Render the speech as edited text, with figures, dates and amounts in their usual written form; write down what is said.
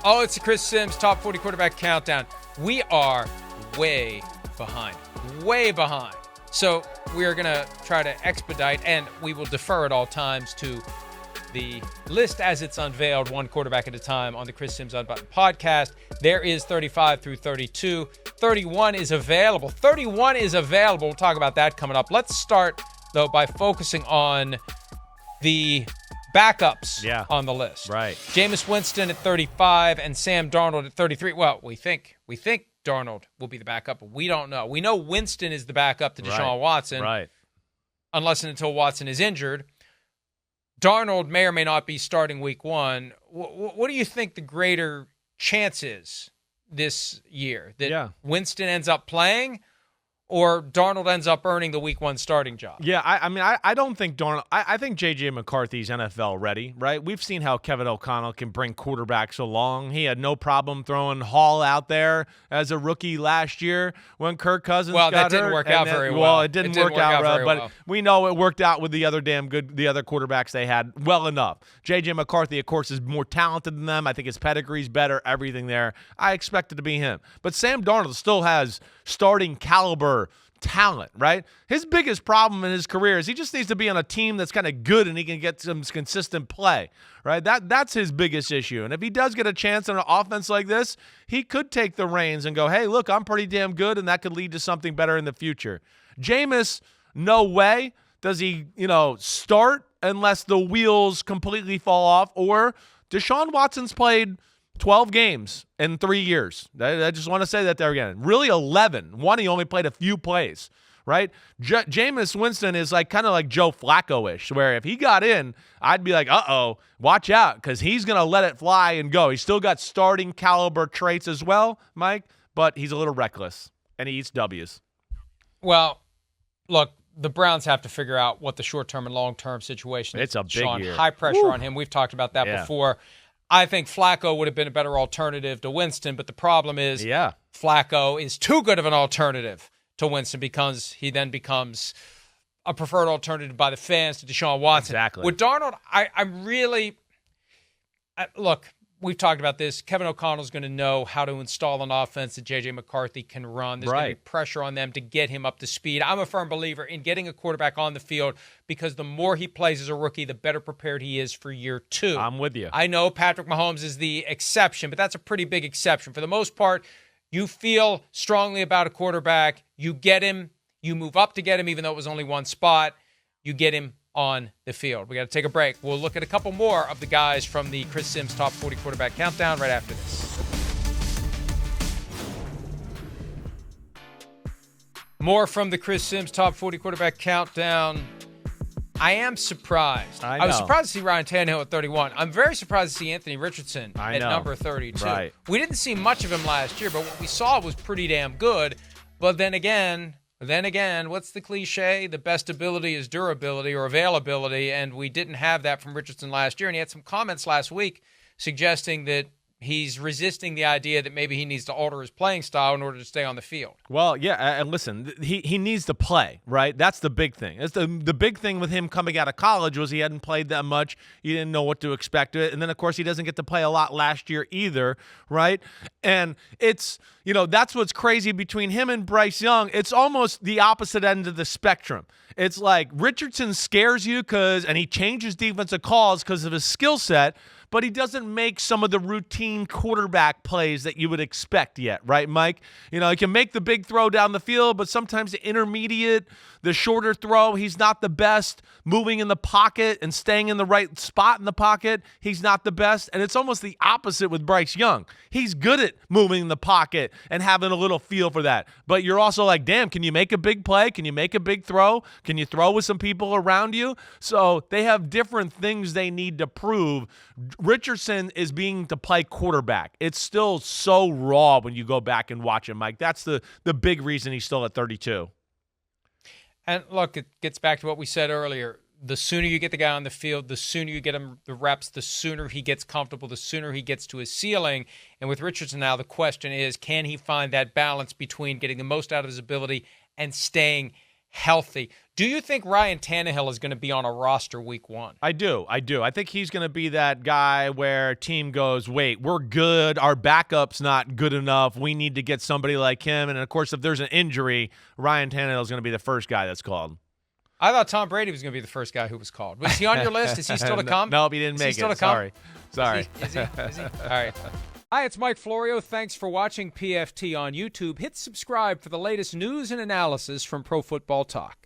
Oh, it's the Chris Simms Top 40 Quarterback Countdown. We are way behind. Way behind. So we are going to try to expedite, and we will defer at all times to the list as it's unveiled, one quarterback at a time on the Chris Simms Unbuttoned podcast. There is 35 through 32. 31 is available. 31 is available. We'll talk about that coming up. Let's start, though, by focusing on the backups on the list. Right. Jameis Winston at 35 and Sam Darnold at 33. Well, we think Darnold will be the backup, but we don't know. We know Winston is the backup to Deshaun Watson. Right. Unless and until Watson is injured. Darnold may or may not be starting week one. What do you think the greater chance is this year? That Winston ends up playing or Darnold ends up earning the week one starting job? Yeah, I don't think Darnold – I think J.J. McCarthy's NFL ready, right? We've seen how Kevin O'Connell can bring quarterbacks along. He had no problem throwing Hall out there as a rookie last year when Kirk Cousins got hurt. Well, that didn't work out very well. Well, it didn't work out very well. But we know it worked out with the other quarterbacks they had well enough. J.J. McCarthy, of course, is more talented than them. I think his pedigree's better, everything there. I expect it to be him. But Sam Darnold still has starting caliber talent, right? His biggest problem in his career is he just needs to be on a team that's kind of good and he can get some consistent play, right? That's his biggest issue. And if he does get a chance on an offense like this, he could take the reins and go, hey, look, I'm pretty damn good, and that could lead to something better in the future. Jameis, no way does he, start unless the wheels completely fall off, or Deshaun Watson's played 12 games in 3 years. I just want to say that there again. Really 11. One, he only played a few plays, right? Jameis Winston is kind of like Joe Flacco-ish, where if he got in, I'd be like, uh-oh, watch out, because he's going to let it fly and go. He's still got starting caliber traits as well, Mike, but he's a little reckless, and he eats W's. Well, look, the Browns have to figure out what the short-term and long-term situation is. It's a big year. High pressure on him. We've talked about that before. I think Flacco would have been a better alternative to Winston, but the problem is Flacco is too good of an alternative to Winston because he then becomes a preferred alternative by the fans to Deshaun Watson. Exactly. With Darnold, look, we've talked about this. Kevin O'Connell's going to know how to install an offense that J.J. McCarthy can run. There's going to be pressure on them to get him up to speed. I'm a firm believer in getting a quarterback on the field because the more he plays as a rookie, the better prepared he is for year two. I'm with you. I know Patrick Mahomes is the exception, but that's a pretty big exception. For the most part, you feel strongly about a quarterback. You get him. You move up to get him, even though it was only one spot. You get him on the field. We got to take a break. We'll look at a couple more of the guys from the Chris Simms Top 40 Quarterback Countdown right after this. More from the Chris Simms Top 40 Quarterback Countdown. I am surprised. I was surprised to see Ryan Tannehill at 31. I'm very surprised to see Anthony Richardson at number 32. Right. We didn't see much of him last year, but what we saw was pretty damn good. But then again, what's the cliche? The best ability is durability or availability, and we didn't have that from Richardson last year. And he had some comments last week suggesting that he's resisting the idea that maybe he needs to alter his playing style in order to stay on the field. Well, yeah, and listen, he needs to play, right? That's the big thing. It's the big thing with him coming out of college was he hadn't played that much. He didn't know what to expect. And then, of course, he doesn't get to play a lot last year either, right? And it's, that's what's crazy between him and Bryce Young. It's almost the opposite end of the spectrum. It's like Richardson scares you and he changes defensive calls because of his skill set, but he doesn't make some of the routine quarterback plays that you would expect yet, right, Mike? He can make the big throw down the field, but sometimes the intermediate, the shorter throw, he's not the best. Moving in the pocket and staying in the right spot in the pocket, he's not the best. And it's almost the opposite with Bryce Young. He's good at moving in the pocket and having a little feel for that. But you're also like, damn, can you make a big play? Can you make a big throw? Can you throw with some people around you? So they have different things they need to prove. Richardson is being to play quarterback. It's still so raw when you go back and watch him, Mike. That's the big reason he's still at 32. And look, it gets back to what we said earlier. The sooner you get the guy on the field, the sooner you get him the reps, the sooner he gets comfortable, the sooner he gets to his ceiling. And with Richardson now, the question is, can he find that balance between getting the most out of his ability and staying healthy? Do you think Ryan Tannehill is going to be on a roster week 1? I do. I think he's going to be that guy where a team goes, wait, we're good. Our backup's not good enough. We need to get somebody like him. And, of course, if there's an injury, Ryan Tannehill is going to be the first guy that's called. I thought Tom Brady was going to be the first guy who was called. Was he on your list? Is he still to come? No, he didn't make still it. To come? Sorry. Is he? All right. Hi, it's Mike Florio. Thanks for watching PFT on YouTube. Hit subscribe for the latest news and analysis from Pro Football Talk.